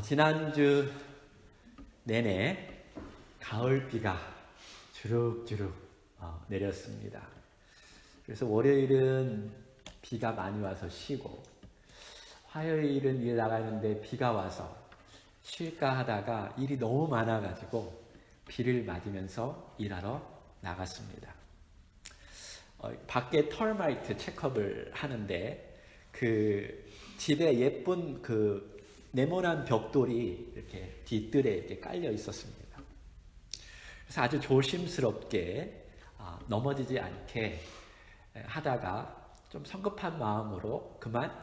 지난주 내내 가을비가 주룩주룩 내렸습니다. 그래서 월요일은 비가 많이 와서 쉬고, 화요일은 일 나가는데 비가 와서 쉴까 하다가 일이 너무 많아가지고 비를 맞으면서 일하러 나갔습니다. 밖에 털마이트 체크업을 하는데 그 집에 예쁜 그 네모난 벽돌이 이렇게 뒤뜰에 이렇게 깔려 있었습니다. 그래서 아주 조심스럽게 넘어지지 않게 하다가 좀 성급한 마음으로 그만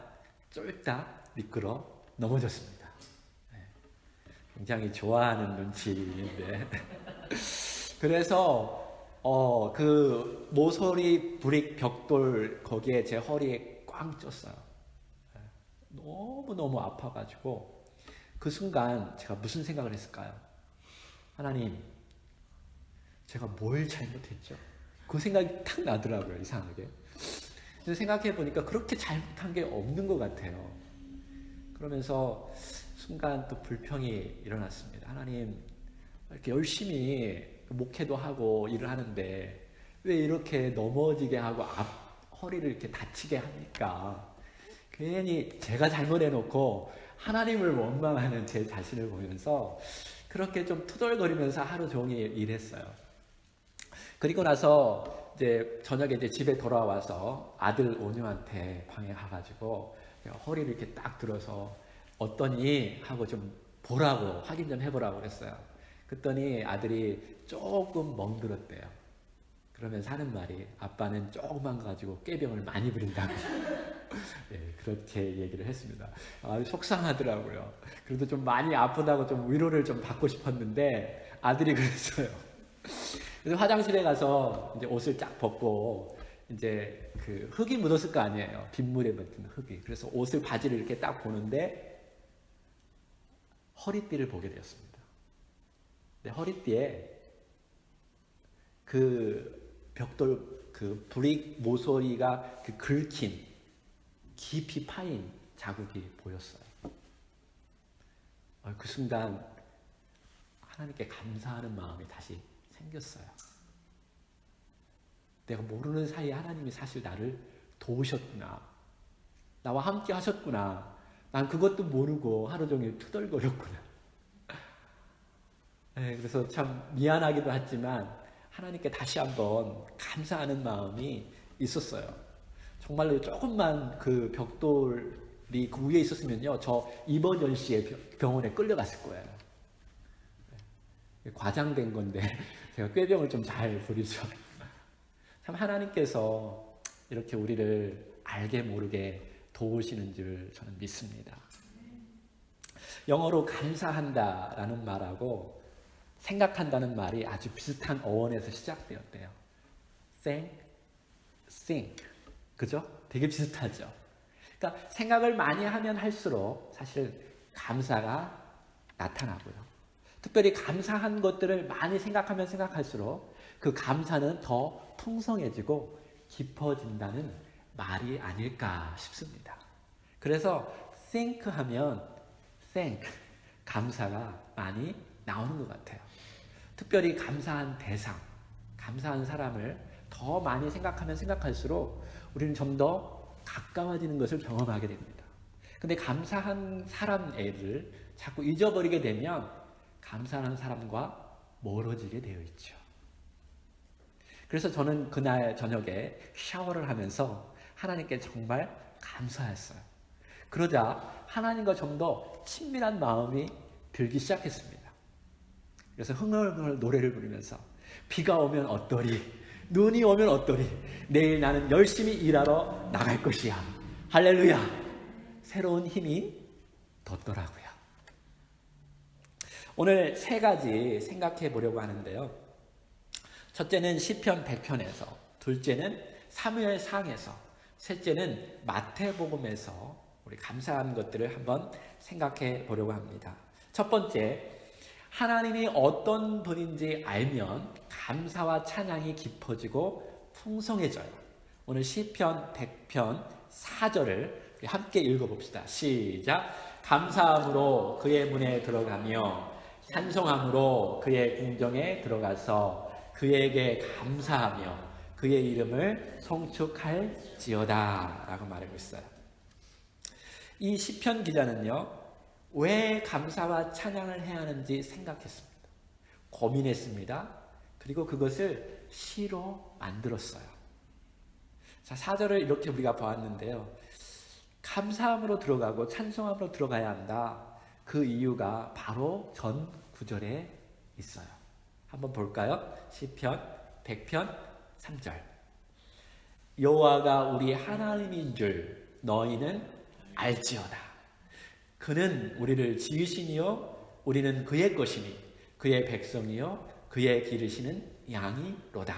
쫄딱 미끄러 넘어졌습니다. 굉장히 좋아하는 눈치인데 그래서 그 모서리 브릭 벽돌 거기에 제 허리에 꽝 쪘어요. 너무너무 아파가지고 그 순간 제가 무슨 생각을 했을까요? 하나님, 제가 뭘 잘못했죠? 그 생각이 탁 나더라고요, 이상하게. 그래서 생각해 보니까 그렇게 잘못한 게 없는 것 같아요. 그러면서 순간 또 불평이 일어났습니다. 하나님, 이렇게 열심히 목회도 하고 일을 하는데 왜 이렇게 넘어지게 하고 허리를 이렇게 다치게 합니까? 괜히 제가 잘못해놓고 하나님을 원망하는 제 자신을 보면서 그렇게 좀 투덜거리면서 하루 종일 일했어요. 그리고 나서 이제 저녁에 이제 집에 돌아와서 아들 온유한테 방에 가가지고 허리를 이렇게 딱 들어서 어떠니 하고 좀 보라고 확인 좀 해보라고 그랬어요. 그랬더니 아들이 조금 멍들었대요. 그러면서 하는 말이, 아빠는 조금만 가지고 꾀병을 많이 부린다고. 네, 그렇게 얘기를 했습니다. 아주 속상하더라고요. 그래도 좀 많이 아프다고 좀 위로를 좀 받고 싶었는데 아들이 그랬어요. 그래서 화장실에 가서 이제 옷을 쫙 벗고 이제 그 흙이 묻었을 거 아니에요. 빗물에 묻은 흙이. 그래서 옷을 바지를 이렇게 딱 보는데 허리띠를 보게 되었습니다. 근데 허리띠에 그 벽돌 그 브릭 모서리가 그 긁힌 깊이 파인 자국이 보였어요. 그 순간 하나님께 감사하는 마음이 다시 생겼어요. 내가 모르는 사이에 하나님이 사실 나를 도우셨구나. 나와 함께 하셨구나. 난 그것도 모르고 하루 종일 투덜거렸구나. 그래서 참 미안하기도 했지만 하나님께 다시 한번 감사하는 마음이 있었어요. 정말로 조금만 그 벽돌이 그 위에 있었으면요, 저 이머전시에 병원에 끌려갔을 거예요. 과장된 건데 제가 꾀병을 좀 잘 부리죠. 참 하나님께서 이렇게 우리를 알게 모르게 도우시는 줄 저는 믿습니다. 영어로 감사한다라는 말하고 생각한다는 말이 아주 비슷한 어원에서 시작되었대요. think, think. 그죠? 되게 비슷하죠. 그러니까 생각을 많이 하면 할수록 사실 감사가 나타나고요. 특별히 감사한 것들을 많이 생각하면 생각할수록 그 감사는 더 풍성해지고 깊어진다는 말이 아닐까 싶습니다. 그래서 think 하면 thank, 감사가 많이 나오는 것 같아요. 특별히 감사한 대상, 감사한 사람을 더 많이 생각하면 생각할수록 우리는 좀 더 가까워지는 것을 경험하게 됩니다. 근데 감사한 사람을 자꾸 잊어버리게 되면 감사한 사람과 멀어지게 되어 있죠. 그래서 저는 그날 저녁에 샤워를 하면서 하나님께 정말 감사했어요. 그러자 하나님과 좀 더 친밀한 마음이 들기 시작했습니다. 그래서 흥얼흥얼 노래를 부르면서 비가 오면 어떠리, 눈이 오면 어떠리, 내일 나는 열심히 일하러 나갈 것이야. 할렐루야. 새로운 힘이 돋더라고요. 오늘 세 가지 생각해 보려고 하는데요. 첫째는 시편 100편에서, 둘째는 사무엘상에서, 셋째는 마태복음에서 우리 감사한 것들을 한번 생각해 보려고 합니다. 첫 번째, 하나님이 어떤 분인지 알면 감사와 찬양이 깊어지고 풍성해져요. 오늘 시편 100편 4절을 함께 읽어봅시다. 시작. 감사함으로 그의 문에 들어가며 찬송함으로 그의 궁정에 들어가서 그에게 감사하며 그의 이름을 송축할지어다 라고 말하고 있어요. 이 시편 기자는요, 왜 감사와 찬양을 해야 하는지 생각했습니다. 고민했습니다. 그리고 그것을 시로 만들었어요. 자, 4절을 이렇게 우리가 보았는데요. 감사함으로 들어가고 찬송함으로 들어가야 한다. 그 이유가 바로 전 9절에 있어요. 한번 볼까요? 시편 100편 3절. 여호와가 우리 하나님인 줄 너희는 알지어다. 그는 우리를 지으시니요 우리는 그의 것이니 그의 백성이요 그의 기르시는 양이로다.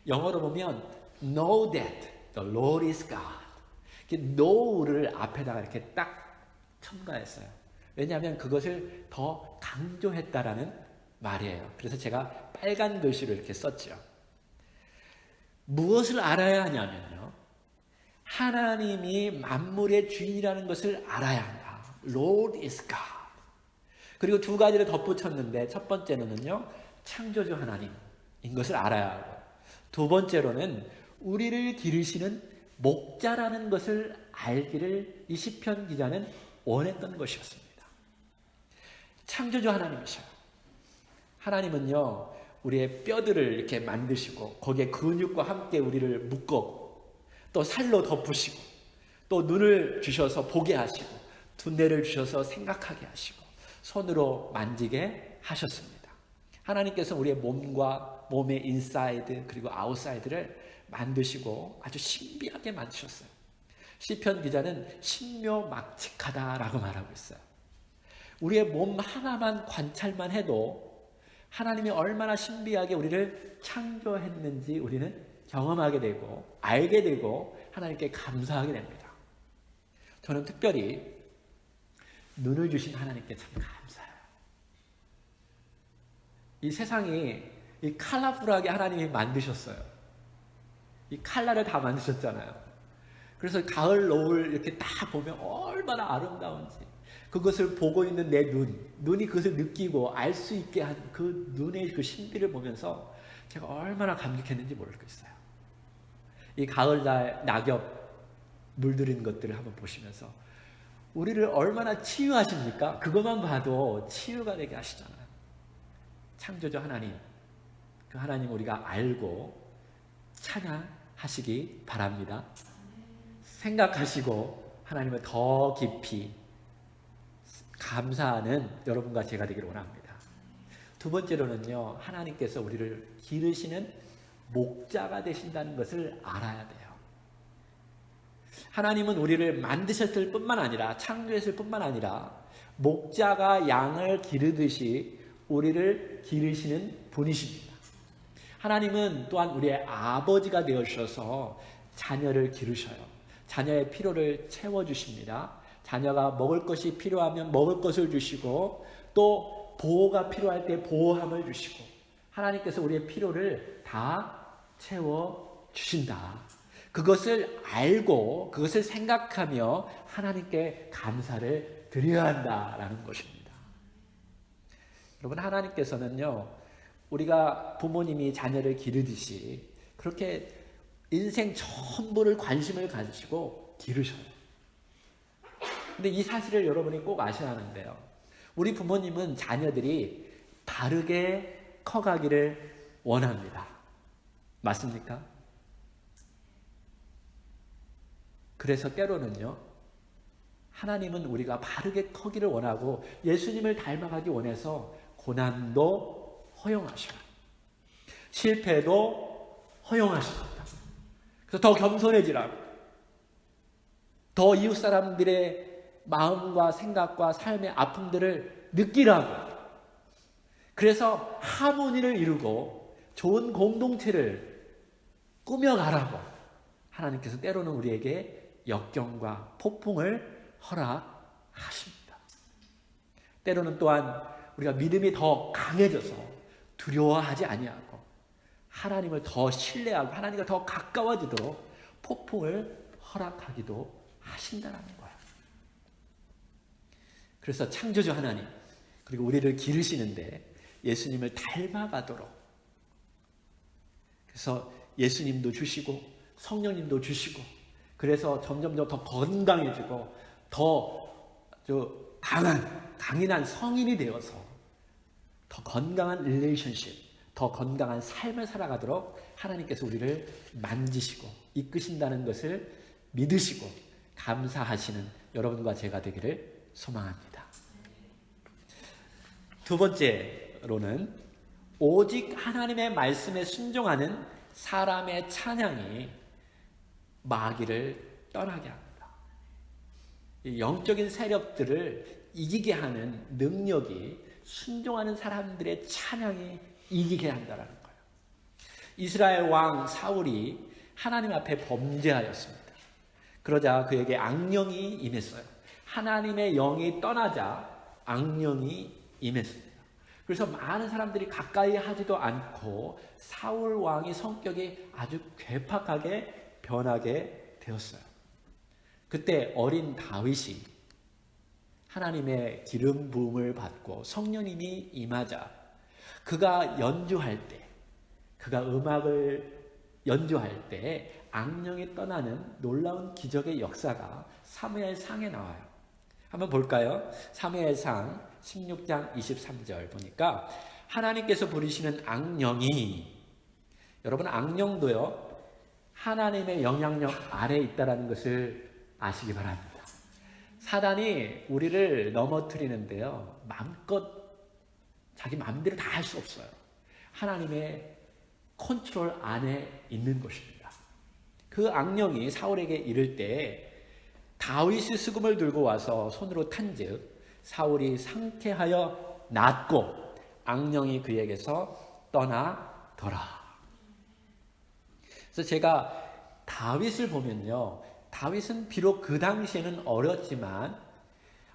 영어로 보면 know that the Lord is God. know를 앞에다가 이렇게 딱 첨가했어요. 왜냐하면 그것을 더 강조했다라는 말이에요. 그래서 제가 빨간 글씨로 이렇게 썼죠. 무엇을 알아야 하냐면요, 하나님이 만물의 주인이라는 것을 알아야 한다. Lord is God. 그리고 두 가지를 덧붙였는데, 첫 번째는요, 창조주 하나님인 것을 알아야 하고, 두 번째로는 우리를 기르시는 목자라는 것을 알기를 이 시편 기자는 원했던 것이었습니다. 창조주 하나님이셔요. 하나님은요, 우리의 뼈들을 이렇게 만드시고 거기에 근육과 함께 우리를 묶어 또 살로 덮으시고 또 눈을 주셔서 보게 하시고 두뇌를 주셔서 생각하게 하시고 손으로 만지게 하셨습니다. 하나님께서 우리의 몸과 몸의 인사이드 그리고 아웃사이드를 만드시고 아주 신비하게 만드셨어요. 시편 기자는 신묘막측하다라고 말하고 있어요. 우리의 몸 하나만 관찰만 해도 하나님이 얼마나 신비하게 우리를 창조했는지 우리는 경험하게 되고 알게 되고 하나님께 감사하게 됩니다. 저는 특별히 눈을 주신 하나님께 참 감사해요. 이 세상이 이 컬러풀하게 하나님이 만드셨어요. 이 칼라를 다 만드셨잖아요. 그래서 가을, 노을 이렇게 딱 보면 얼마나 아름다운지 그것을 보고 있는 내 눈이 그것을 느끼고 알 수 있게 한 그 눈의 그 신비를 보면서 제가 얼마나 감격했는지 모르겠어요. 이 가을날 낙엽 물들인 것들을 한번 보시면서 우리를 얼마나 치유하십니까? 그것만 봐도 치유가 되게 하시잖아요. 창조주 하나님, 그 하나님 우리가 알고 찬양하시기 바랍니다. 생각하시고 하나님을 더 깊이 감사하는 여러분과 제가 되기를 원합니다. 두 번째로는요, 하나님께서 우리를 기르시는 목자가 되신다는 것을 알아야 돼요. 하나님은 우리를 만드셨을 뿐만 아니라 창조했을 뿐만 아니라 목자가 양을 기르듯이 우리를 기르시는 분이십니다. 하나님은 또한 우리의 아버지가 되어주셔서 자녀를 기르셔요. 자녀의 필요를 채워주십니다. 자녀가 먹을 것이 필요하면 먹을 것을 주시고 또 보호가 필요할 때 보호함을 주시고 하나님께서 우리의 필요를 다 채워주신다. 그것을 알고 그것을 생각하며 하나님께 감사를 드려야 한다라는 것입니다. 여러분, 하나님께서는요, 우리가 부모님이 자녀를 기르듯이 그렇게 인생 전부를 관심을 가지시고 기르셔요. 근데 이 사실을 여러분이 꼭 아셔야 하는데요, 우리 부모님은 자녀들이 바르게 커가기를 원합니다. 맞습니까? 그래서 때로는요, 하나님은 우리가 바르게 커기를 원하고 예수님을 닮아가기 원해서 고난도 허용하셔요. 실패도 허용하십니다. 그래서 더 겸손해지라고, 더 이웃 사람들의 마음과 생각과 삶의 아픔들을 느끼라고, 그래서 하모니를 이루고 좋은 공동체를 꾸며가라고 하나님께서 때로는 우리에게 역경과 폭풍을 허락하십니다. 때로는 또한 우리가 믿음이 더 강해져서 두려워하지 아니하고 하나님을 더 신뢰하고 하나님과 더 가까워지도록 폭풍을 허락하기도 하신다는 거예요. 그래서 창조주 하나님, 그리고 우리를 기르시는데 예수님을 닮아가도록, 그래서 예수님도 주시고 성령님도 주시고, 그래서 점점 더 건강해지고 더 강인한 성인이 되어서 더 건강한 릴레이션십, 더 건강한 삶을 살아가도록 하나님께서 우리를 만지시고 이끄신다는 것을 믿으시고 감사하시는 여러분과 제가 되기를 소망합니다. 두 번째로는 오직 하나님의 말씀에 순종하는 사람의 찬양이 마귀를 떠나게 합니다. 영적인 세력들을 이기게 하는 능력이 순종하는 사람들의 찬양이 이기게 한다는 거예요. 이스라엘 왕 사울이 하나님 앞에 범죄하였습니다. 그러자 그에게 악령이 임했어요. 하나님의 영이 떠나자 악령이 임했습니다. 그래서 많은 사람들이 가까이 하지도 않고 사울 왕의 성격이 아주 괴팍하게 변하게 되었어요. 그때 어린 다윗이 하나님의 기름 부음을 받고 성령님이 임하자 그가 연주할 때, 그가 음악을 연주할 때 악령이 떠나는 놀라운 기적의 역사가 사무엘상에 나와요. 한번 볼까요? 사무엘상 16장 23절 보니까 하나님께서 부르시는 악령이, 여러분 악령도요 하나님의 영향력 아래에 있다는 것을 아시기 바랍니다. 사단이 우리를 넘어뜨리는데요 마음껏 자기 마음대로 다 할 수 없어요. 하나님의 컨트롤 안에 있는 것입니다. 그 악령이 사울에게 이를 때 다윗이 수금을 들고 와서 손으로 탄즉 사울이 상쾌하여 낫고 악령이 그에게서 떠나더라. 그래서 제가 다윗을 보면요, 다윗은 비록 그 당시에는 어렸지만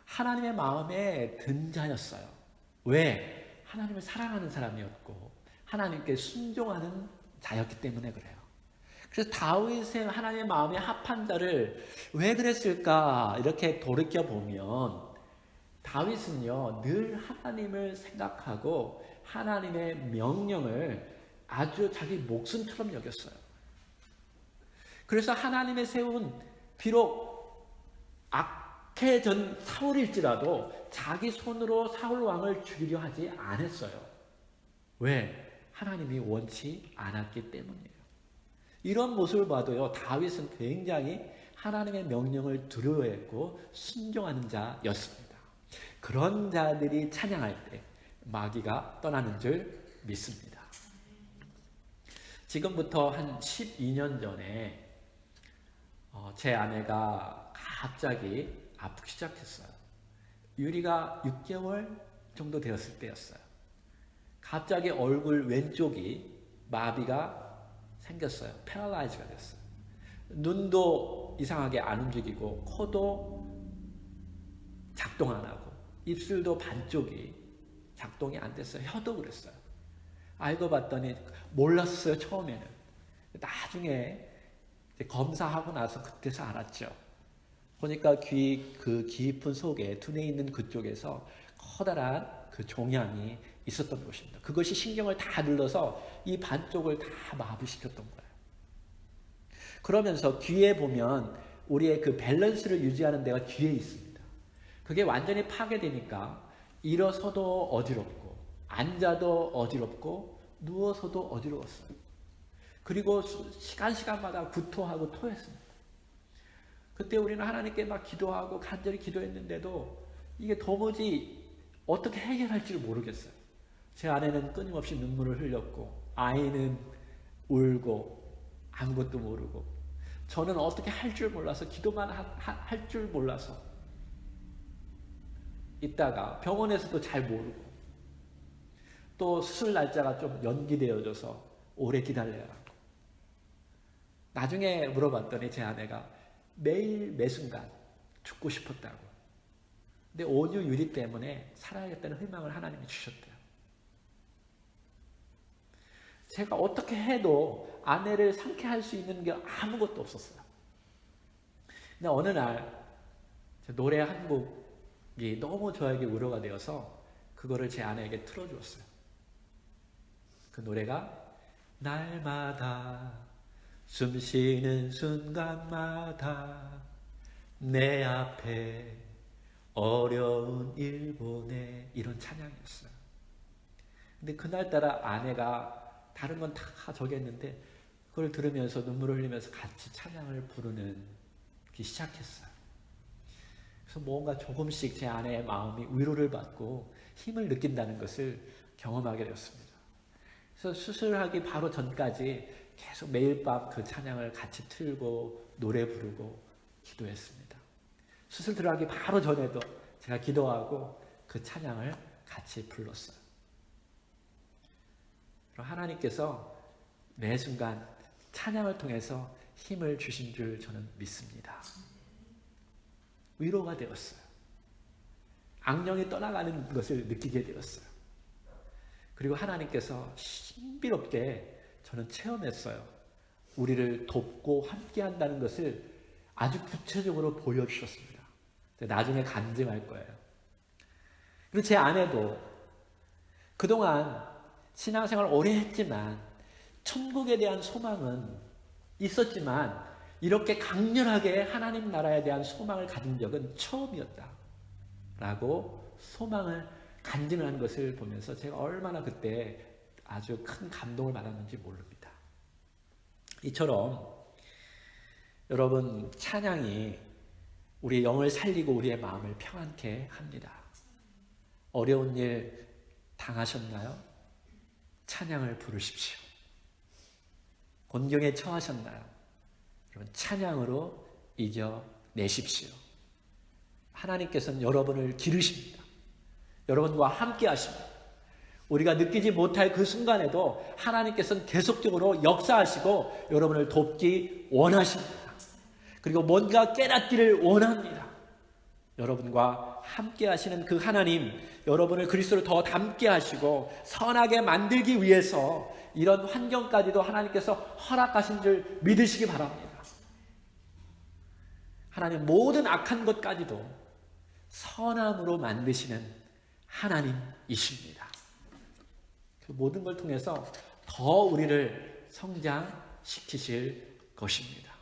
하나님의 마음에 든 자였어요. 왜? 하나님을 사랑하는 사람이었고 하나님께 순종하는 자였기 때문에 그래요. 그래서 다윗의 하나님의 마음에 합한 자를 왜 그랬을까 이렇게 돌이켜보면 다윗은요 늘 하나님을 생각하고 하나님의 명령을 아주 자기 목숨처럼 여겼어요. 그래서 하나님의 세운 비록 악해전 사울일지라도 자기 손으로 사울 왕을 죽이려 하지 않았어요. 왜? 하나님이 원치 않았기 때문이에요. 이런 모습을 봐도요 다윗은 굉장히 하나님의 명령을 두려워했고 순종하는 자였습니다. 그런 자들이 찬양할 때 마귀가 떠나는 줄 믿습니다. 지금부터 한 12년 전에 제 아내가 갑자기 아프기 시작했어요. 유리가 6개월 정도 되었을 때였어요. 갑자기 얼굴 왼쪽이 마비가 생겼어요. 패럴라이즈가 됐어요. 눈도 이상하게 안 움직이고 코도 작동 안 하고 입술도 반쪽이 작동이 안 됐어요. 혀도 그랬어요. 알고 봤더니 몰랐어요. 처음에는. 나중에 검사하고 나서 그때서 알았죠. 보니까 그 깊은 속에 두뇌 있는 그쪽에서 커다란 그 종양이 있었던 것입니다. 그것이 신경을 다 눌러서 이 반쪽을 다 마비시켰던 거예요. 그러면서 귀에 보면 우리의 그 밸런스를 유지하는 데가 귀에 있습니다. 그게 완전히 파괴되니까 일어서도 어지럽고 앉아도 어지럽고 누워서도 어지러웠어요. 그리고 시간마다 구토하고 토했습니다. 그때 우리는 하나님께 막 기도하고 간절히 기도했는데도 이게 도무지 어떻게 해결할지를 모르겠어요. 제 아내는 끊임없이 눈물을 흘렸고 아이는 울고 아무것도 모르고 저는 어떻게 할 줄 몰라서 기도만 할 줄 몰라서 있다가 병원에서도 잘 모르고 또 수술 날짜가 좀 연기되어져서 오래 기다려야 하고 나중에 물어봤더니 제 아내가 매일 매순간 죽고 싶었다고. 근데 온유 유리 때문에 살아야겠다는 희망을 하나님이 주셨대요. 제가 어떻게 해도 아내를 상쾌할 수 있는 게 아무것도 없었어요. 근데 어느 날 노래 한 곡 너무 저에게 위로가 되어서 그거를 제 아내에게 틀어주었어요. 그 노래가 날마다 숨쉬는 순간마다 내 앞에 어려운 일 보내, 이런 찬양이었어요. 근데 그날따라 아내가 다른 건 다 저기 했는데 그걸 들으면서 눈물을 흘리면서 같이 찬양을 부르기 시작했어요. 그래서 뭔가 조금씩 제 아내의 마음이 위로를 받고 힘을 느낀다는 것을 경험하게 되었습니다. 그래서 수술하기 바로 전까지 계속 매일 밤 그 찬양을 같이 틀고 노래 부르고 기도했습니다. 수술 들어가기 바로 전에도 제가 기도하고 그 찬양을 같이 불렀어요. 하나님께서 매 순간 찬양을 통해서 힘을 주신 줄 저는 믿습니다. 위로가 되었어요. 악령이 떠나가는 것을 느끼게 되었어요. 그리고 하나님께서 신비롭게 저는 체험했어요. 우리를 돕고 함께한다는 것을 아주 구체적으로 보여주셨습니다. 나중에 간증할 거예요. 그리고 제 아내도 그동안 신앙생활 오래 했지만 천국에 대한 소망은 있었지만 이렇게 강렬하게 하나님 나라에 대한 소망을 가진 적은 처음이었다 라고 소망을 간증하는 것을 보면서 제가 얼마나 그때 아주 큰 감동을 받았는지 모릅니다. 이처럼 여러분, 찬양이 우리의 영을 살리고 우리의 마음을 평안케 합니다. 어려운 일 당하셨나요? 찬양을 부르십시오. 곤경에 처하셨나요? 여러분, 찬양으로 이겨내십시오. 하나님께서는 여러분을 기르십니다. 여러분과 함께 하십니다. 우리가 느끼지 못할 그 순간에도 하나님께서는 계속적으로 역사하시고 여러분을 돕기 원하십니다. 그리고 뭔가 깨닫기를 원합니다. 여러분과 함께 하시는 그 하나님, 여러분을 그리스도로 더 닮게 하시고 선하게 만들기 위해서 이런 환경까지도 하나님께서 허락하신 줄 믿으시기 바랍니다. 하나님 모든 악한 것까지도 선함으로 만드시는 하나님이십니다. 그 모든 걸 통해서 더 우리를 성장시키실 것입니다.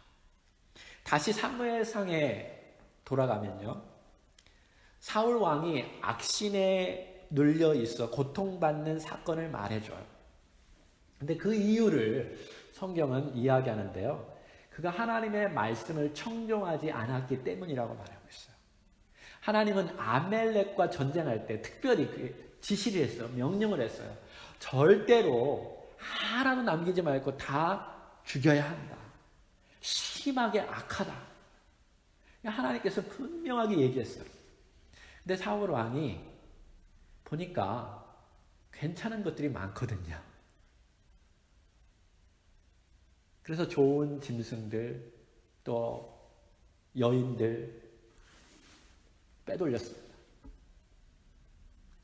다시 사무엘상에 돌아가면요, 사울 왕이 악신에 눌려 있어 고통받는 사건을 말해줘요. 근데 그 이유를 성경은 이야기하는데요, 그가 하나님의 말씀을 청종하지 않았기 때문이라고 말하고 있어요. 하나님은 아멜렉과 전쟁할 때 특별히 지시를 했어요. 명령을 했어요. 절대로 하나도 남기지 말고 다 죽여야 한다. 심하게 악하다. 하나님께서 분명하게 얘기했어요. 근데 사울 왕이 보니까 괜찮은 것들이 많거든요. 그래서 좋은 짐승들, 또 여인들 빼돌렸습니다.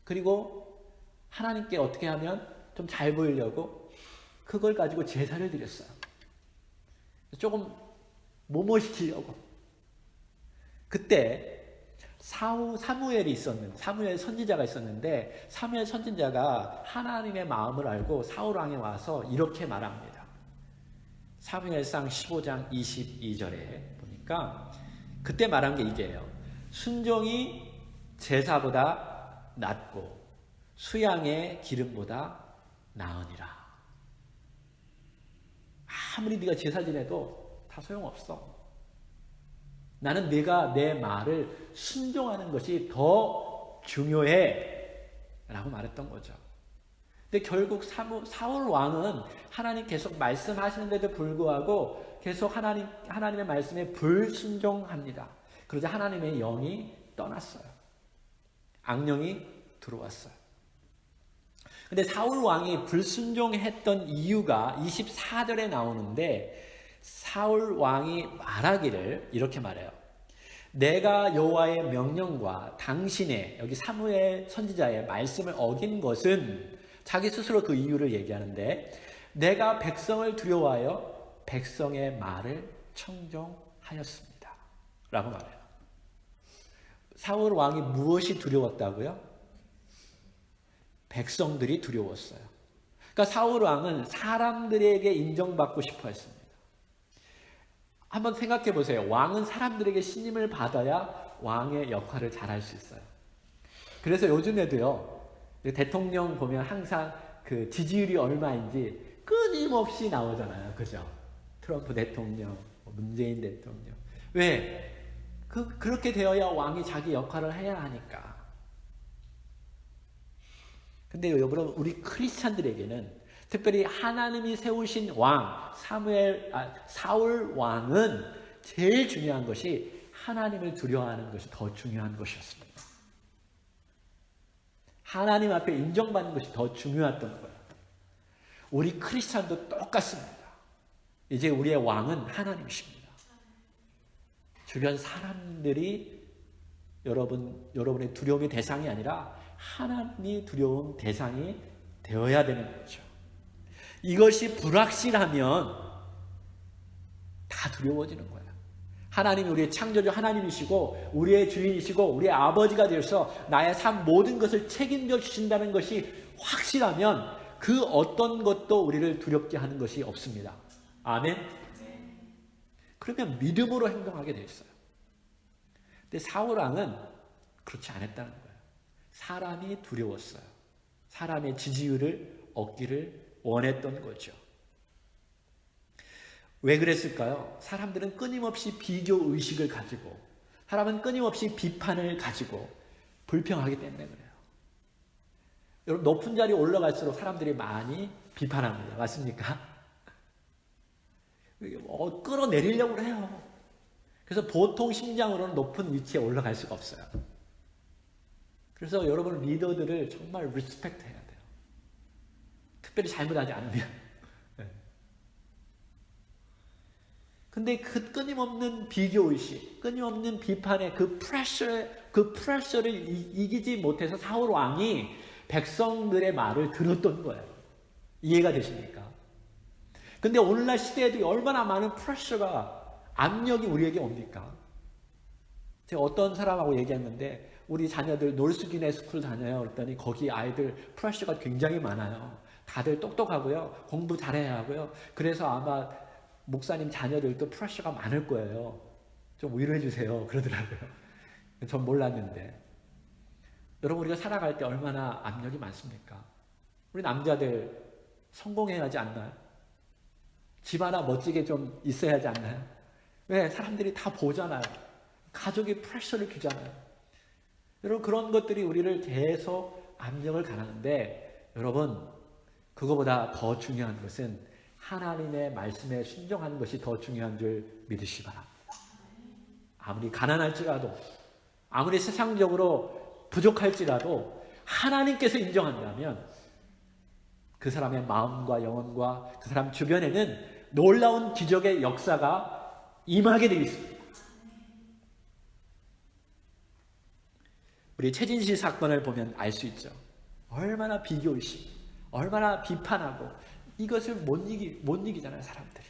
그리고 하나님께 어떻게 하면 좀 잘 보이려고 그걸 가지고 제사를 드렸어요. 조금 모모시키려고. 그때 사무엘이 있었는데, 사무엘 선지자가 있었는데, 사무엘 선지자가 하나님의 마음을 알고 사울 왕에 와서 이렇게 말합니다. 사무엘상 15장 22절에 보니까 그때 말한 게 이게요. 순종이 제사보다 낫고 수양의 기름보다 나으니라. 아무리 네가 제사 지내도 다 소용없어. 나는 네가 내 말을 순종하는 것이 더 중요해 라고 말했던 거죠. 근데 결국 사울 왕은 하나님 계속 말씀하시는데도 불구하고 계속 하나님의 말씀에 불순종합니다. 그러자 하나님의 영이 떠났어요. 악령이 들어왔어요. 근데 사울 왕이 불순종했던 이유가 24절에 나오는데, 사울 왕이 말하기를 이렇게 말해요. 내가 여호와의 명령과 당신의, 여기 사무엘 선지자의 말씀을 어긴 것은, 자기 스스로 그 이유를 얘기하는데, 내가 백성을 두려워하여 백성의 말을 청종하였습니다 라고 말해요. 사울 왕이 무엇이 두려웠다고요? 백성들이 두려웠어요. 그러니까 사울 왕은 사람들에게 인정받고 싶어 했습니다. 한번 생각해 보세요. 왕은 사람들에게 신임을 받아야 왕의 역할을 잘할 수 있어요. 그래서 요즘에도요, 대통령 보면 항상 그 지지율이 얼마인지 끊임없이 나오잖아요. 그죠? 트럼프 대통령, 문재인 대통령. 왜? 그렇게 되어야 왕이 자기 역할을 해야 하니까. 근데 여러분, 우리 크리스찬들에게는 특별히 하나님이 세우신 왕, 사울 왕은 제일 중요한 것이 하나님을 두려워하는 것이 더 중요한 것이었습니다. 하나님 앞에 인정받는 것이 더 중요했던 거예요. 우리 크리스찬도 똑같습니다. 이제 우리의 왕은 하나님이십니다. 주변 사람들이 여러분의 두려움의 대상이 아니라 하나님이 두려운 대상이 되어야 되는 거죠. 이것이 불확실하면 다 두려워지는 거예요. 하나님이 우리의 창조주 하나님이시고 우리의 주인이시고 우리의 아버지가 되어서 나의 삶 모든 것을 책임져 주신다는 것이 확실하면 그 어떤 것도 우리를 두렵게 하는 것이 없습니다. 아멘? 그러면 믿음으로 행동하게 돼 있어요. 근데 사울 왕은 그렇지 않았다는 거예요. 사람이 두려웠어요. 사람의 지지율을 얻기를 원했던 거죠. 왜 그랬을까요? 사람들은 끊임없이 비교 의식을 가지고, 사람은 끊임없이 비판을 가지고 불평하기 때문에 그래요. 여러분, 높은 자리에 올라갈수록 사람들이 많이 비판합니다. 맞습니까? 끌어내리려고 해요. 그래서 보통 심장으로는 높은 위치에 올라갈 수가 없어요. 그래서 여러분 리더들을 정말 리스펙트 해야 돼요. 특별히 잘못하지 않으면. 근데 그 끊임없는 비교의식, 끊임없는 비판의 그 프레셔를 이기지 못해서 사울 왕이 백성들의 말을 들었던 거예요. 이해가 되십니까? 근데 오늘날 시대에도 얼마나 많은 프레셔가, 압력이 우리에게 옵니까? 제가 어떤 사람하고 얘기했는데 우리 자녀들 놀스기네 스쿨 다녀요. 그랬더니 거기 아이들 프레셔가 굉장히 많아요. 다들 똑똑하고요. 공부 잘해야 하고요. 그래서 아마 목사님 자녀들도 프레셔가 많을 거예요. 좀 위로해 주세요. 그러더라고요. 전 몰랐는데. 여러분, 우리가 살아갈 때 얼마나 압력이 많습니까? 우리 남자들 성공해야 하지 않나요? 집 하나 멋지게 좀 있어야 하지 않나요? 왜? 사람들이 다 보잖아요. 가족이 프레셔를 주잖아요. 여러분, 그런 것들이 우리를 계속 압력을 가하는데, 여러분, 그거보다 더 중요한 것은 하나님의 말씀에 순종하는 것이 더 중요한 줄 믿으시기 바랍니다. 아무리 가난할지라도, 아무리 세상적으로 부족할지라도 하나님께서 인정한다면 그 사람의 마음과 영혼과 그 사람 주변에는 놀라운 기적의 역사가 임하게 되어 있습니다. 우리 최진실 사건을 보면 알 수 있죠. 얼마나 비교의식, 얼마나 비판하고 이것을 못 이기잖아요, 사람들이.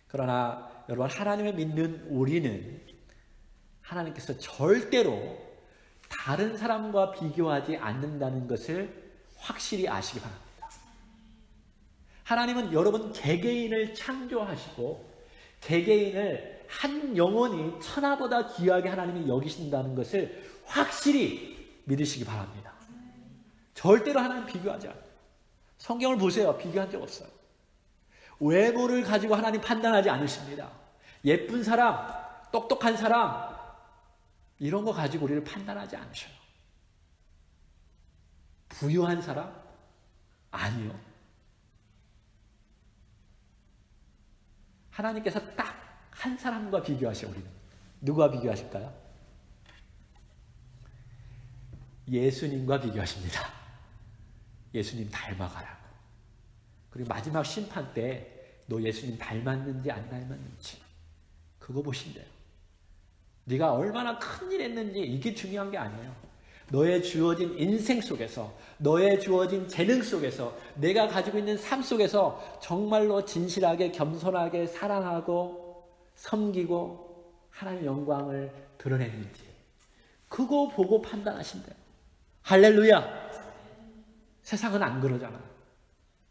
그러나 여러분, 하나님을 믿는 우리는 하나님께서 절대로 다른 사람과 비교하지 않는다는 것을 확실히 아시기 바랍니다. 하나님은 여러분 개개인을 창조하시고 개개인을 한 영혼이 천하보다 귀하게 하나님이 여기신다는 것을 확실히 믿으시기 바랍니다. 절대로 하나님 비교하지 않아요. 성경을 보세요. 비교한 적 없어요. 외모를 가지고 하나님 판단하지 않으십니다. 예쁜 사람, 똑똑한 사람, 이런 거 가지고 우리를 판단하지 않으셔요. 부유한 사람? 아니요. 하나님께서 딱 한 사람과 비교하셔, 우리는. 누구와 비교하실까요? 예수님과 비교하십니다. 예수님 닮아가라고. 그리고 마지막 심판 때 너 예수님 닮았는지 안 닮았는지 그거 보신대요. 네가 얼마나 큰일 했는지 이게 중요한 게 아니에요. 너의 주어진 인생 속에서, 너의 주어진 재능 속에서, 내가 가지고 있는 삶 속에서 정말로 진실하게 겸손하게 사랑하고 섬기고 하나님의 영광을 드러냈는지 그거 보고 판단하신대요. 할렐루야. 세상은 안 그러잖아.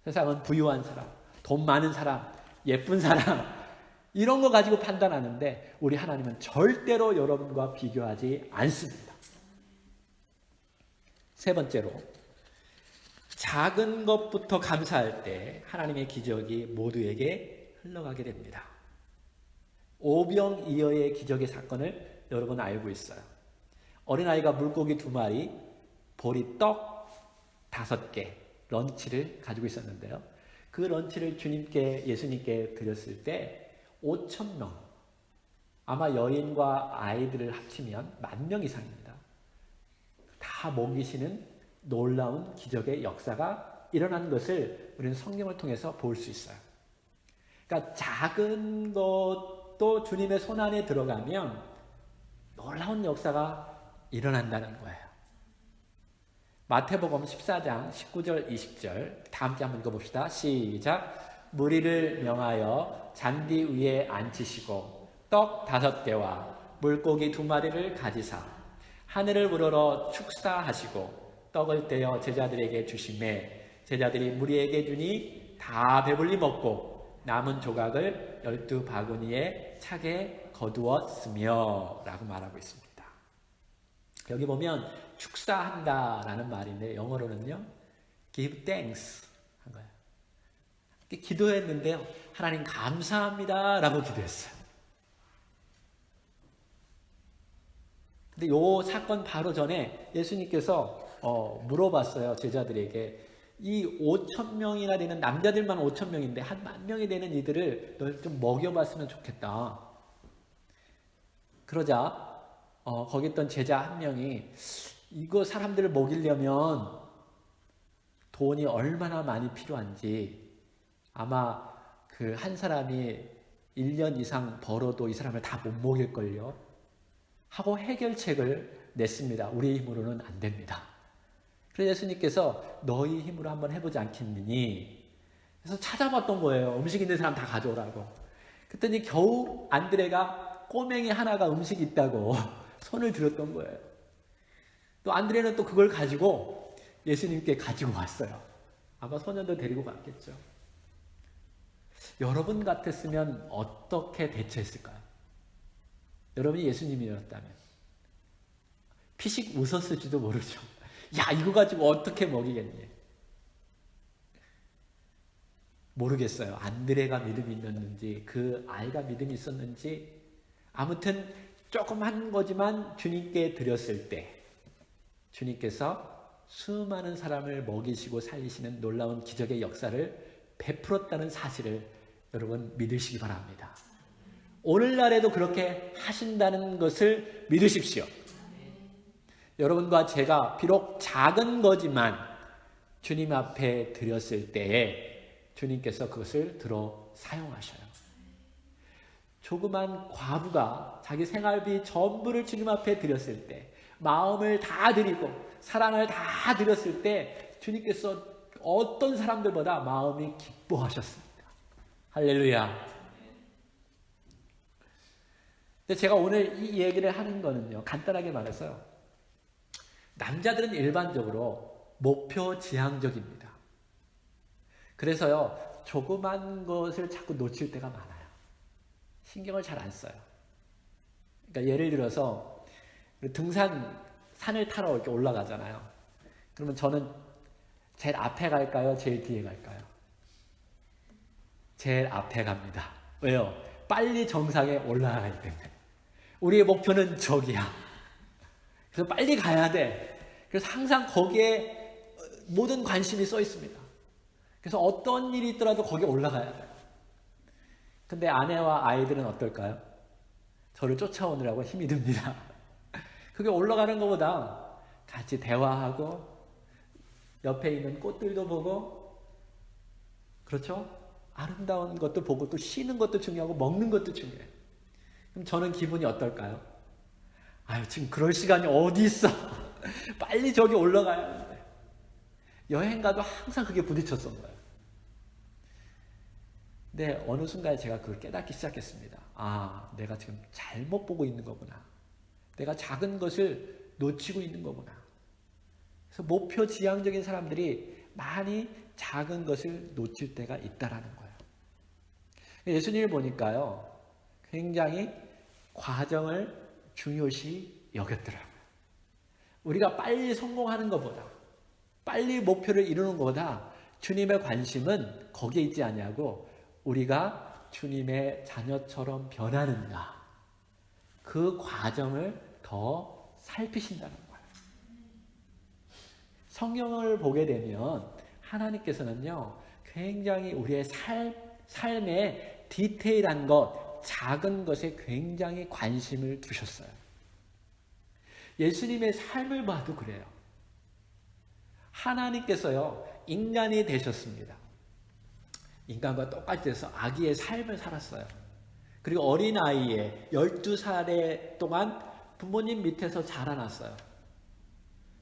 세상은 부유한 사람, 돈 많은 사람, 예쁜 사람 이런 거 가지고 판단하는데 우리 하나님은 절대로 여러분과 비교하지 않습니다. 세 번째로, 작은 것부터 감사할 때 하나님의 기적이 모두에게 흘러가게 됩니다. 오병이어의 기적의 사건을 여러분 알고 있어요. 어린아이가 물고기 2마리, 보리떡 5개, 런치를 가지고 있었는데요. 그 런치를 예수님께 드렸을 때 5,000명, 아마 여인과 아이들을 합치면 10,000명 이상입니다. 다 먹이시는 놀라운 기적의 역사가 일어난 것을 우리는 성경을 통해서 볼 수 있어요. 그러니까 작은 것도 주님의 손안에 들어가면 놀라운 역사가 일어난다는 거예요. 마태복음 14장 19절 20절 다 함께 한번 읽어봅시다. 시작. 무리를 명하여 잔디 위에 앉히시고 떡 5개와 물고기 2마리를 가지사 하늘을 우러러 축사하시고 떡을 떼어 제자들에게 주시매 제자들이 무리에게 주니 다 배불리 먹고 남은 조각을 12바구니에 차게 거두었으며 라고 말하고 있습니다. 여기 보면 축사한다라는 말인데 영어로는요 give thanks 한 거예요. 기도했는데요 하나님 감사합니다 라고 기도했어요. 근데 요 사건 바로 전에 예수님께서 물어봤어요. 제자들에게 이 5,000명이나 되는 남자들만 5,000명인데 한 10,000명이 되는 이들을 널 좀 먹여봤으면 좋겠다. 그러자 거기 있던 제자 한 명이 이거 사람들을 먹이려면 돈이 얼마나 많이 필요한지 아마 그 한 사람이 1년 이상 벌어도 이 사람을 다 못 먹일걸요 하고 해결책을 냈습니다. 우리의 힘으로는 안 됩니다. 그래서 예수님께서 너희 힘으로 한번 해보지 않겠느니 그래서 찾아봤던 거예요. 음식 있는 사람 다 가져오라고. 그랬더니 겨우 안드레가 꼬맹이 하나가 음식이 있다고 손을 들었던 거예요. 또 안드레는 또 그걸 가지고 예수님께 가지고 왔어요. 아마 소년도 데리고 갔겠죠. 여러분 같았으면 어떻게 대처했을까요? 여러분이 예수님이었다면 피식 웃었을지도 모르죠. 야, 이거 가지고 어떻게 먹이겠니? 모르겠어요. 안드레가 믿음이 있었는지 그 아이가 믿음이 있었는지 아무튼 조그만 거지만 주님께 드렸을 때 주님께서 수많은 사람을 먹이시고 살리시는 놀라운 기적의 역사를 베풀었다는 사실을 여러분 믿으시기 바랍니다. 오늘날에도 그렇게 하신다는 것을 믿으십시오. 여러분과 제가 비록 작은 거지만 주님 앞에 드렸을 때에 주님께서 그것을 들어 사용하셔요. 조그만 과부가 자기 생활비 전부를 주님 앞에 드렸을 때 마음을 다 드리고 사랑을 다 드렸을 때 주님께서 어떤 사람들보다 마음이 기뻐하셨습니다. 할렐루야. 근데 제가 오늘 이 얘기를 하는 거는요, 간단하게 말해서요, 남자들은 일반적으로 목표 지향적입니다. 그래서요, 조그만 것을 자꾸 놓칠 때가 많아요. 신경을 잘 안 써요. 그러니까 예를 들어서 산을 타러 이렇게 올라가잖아요. 그러면 저는 제일 앞에 갈까요? 제일 뒤에 갈까요? 제일 앞에 갑니다. 왜요? 빨리 정상에 올라가기 때문에. 우리의 목표는 저기야. 그래서 빨리 가야 돼. 그래서 항상 거기에 모든 관심이 써 있습니다. 그래서 어떤 일이 있더라도 거기에 올라가야 돼요. 근데 아내와 아이들은 어떨까요? 저를 쫓아오느라고 힘이 듭니다. 그게 올라가는 것보다 같이 대화하고 옆에 있는 꽃들도 보고, 그렇죠? 아름다운 것도 보고 또 쉬는 것도 중요하고 먹는 것도 중요해요. 그럼 저는 기분이 어떨까요? 아유, 지금 그럴 시간이 어디 있어? 빨리 저기 올라가야 하는데. 여행 가도 항상 그게 부딪혔던 거예요. 근데 어느 순간에 제가 그걸 깨닫기 시작했습니다. 아, 내가 지금 잘못 보고 있는 거구나. 내가 작은 것을 놓치고 있는 거구나. 그래서 목표 지향적인 사람들이 많이 작은 것을 놓칠 때가 있다라는 거예요. 예수님을 보니까요, 굉장히 과정을 중요시 여겼더라고요. 우리가 빨리 성공하는 것보다, 빨리 목표를 이루는 것보다 주님의 관심은 거기에 있지 않냐고, 우리가 주님의 자녀처럼 변하는가, 그 과정을 더 살피신다는 거예요. 성경을 보게 되면 하나님께서는요, 굉장히 우리의 삶의 디테일한 것, 작은 것에 굉장히 관심을 두셨어요. 예수님의 삶을 봐도 그래요. 하나님께서요, 인간이 되셨습니다. 인간과 똑같이 돼서 아기의 삶을 살았어요. 그리고 어린아이에 12살 동안 부모님 밑에서 자라났어요.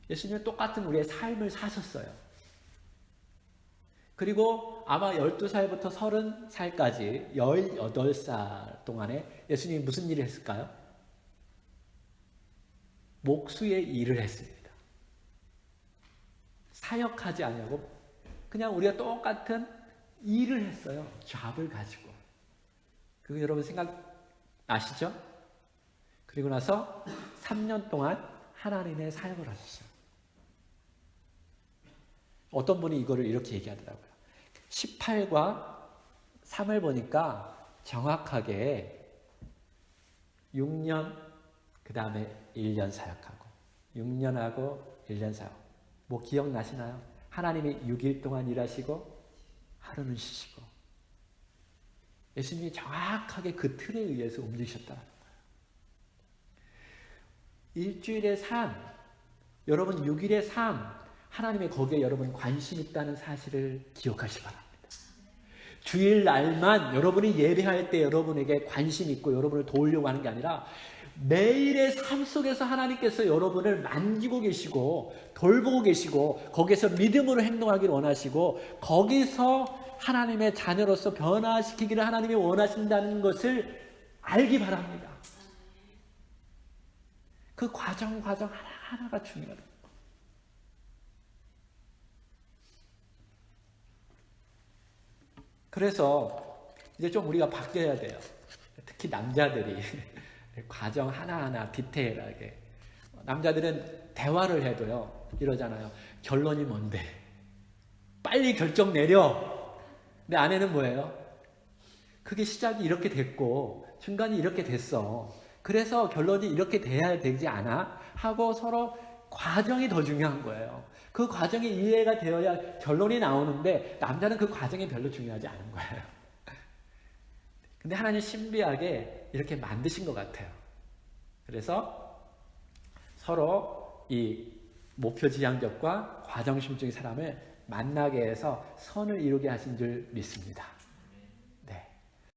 예수님은 똑같은 우리의 삶을 사셨어요. 그리고 아마 12살부터 30살까지 18살 동안에 예수님이 무슨 일을 했을까요? 목수의 일을 했습니다. 사역하지 않냐고 그냥 우리가 똑같은 일을 했어요. 잡을 가지고. 그거 여러분 생각나시죠? 그리고 나서 3년 동안 하나님의 사역을 하셨어요. 어떤 분이 이거를 이렇게 얘기하더라고요. 18과 3을 보니까 정확하게 6년, 그 다음에 1년 사역하고 6년하고 1년 사역. 뭐 기억나시나요? 하나님이 6일 동안 일하시고 하루는 쉬시고, 예수님이 정확하게 그 틀에 의해서 움직이셨다는 거예요. 일주일의 삶, 여러분 6일의 삶, 하나님의 거기에 여러분 관심 있다는 사실을 기억하시기 바랍니다. 주일날만 여러분이 예배할 때 여러분에게 관심 있고 여러분을 도우려고 하는 게 아니라 매일의 삶 속에서 하나님께서 여러분을 만지고 계시고 돌보고 계시고 거기서 믿음으로 행동하기를 원하시고 거기서 하나님의 자녀로서 변화시키기를 하나님이 원하신다는 것을 알기 바랍니다. 그 과정 하나하나가 중요합니다. 그래서 이제 좀 우리가 바뀌어야 돼요. 특히 남자들이 과정 하나하나 디테일하게. 남자들은 대화를 해도요 이러잖아요. 결론이 뭔데? 빨리 결정 내려. 근데 아내는 뭐예요? 그게 시작이 이렇게 됐고 중간이 이렇게 됐어. 그래서 결론이 이렇게 돼야 되지 않아? 하고 서로 과정이 더 중요한 거예요. 그 과정이 이해가 되어야 결론이 나오는데 남자는 그 과정이 별로 중요하지 않은 거예요. 근데 하나님 신비하게 이렇게 만드신 것 같아요. 그래서 서로 이 목표지향적과 과정심적인 사람을 만나게 해서 선을 이루게 하신 줄 믿습니다.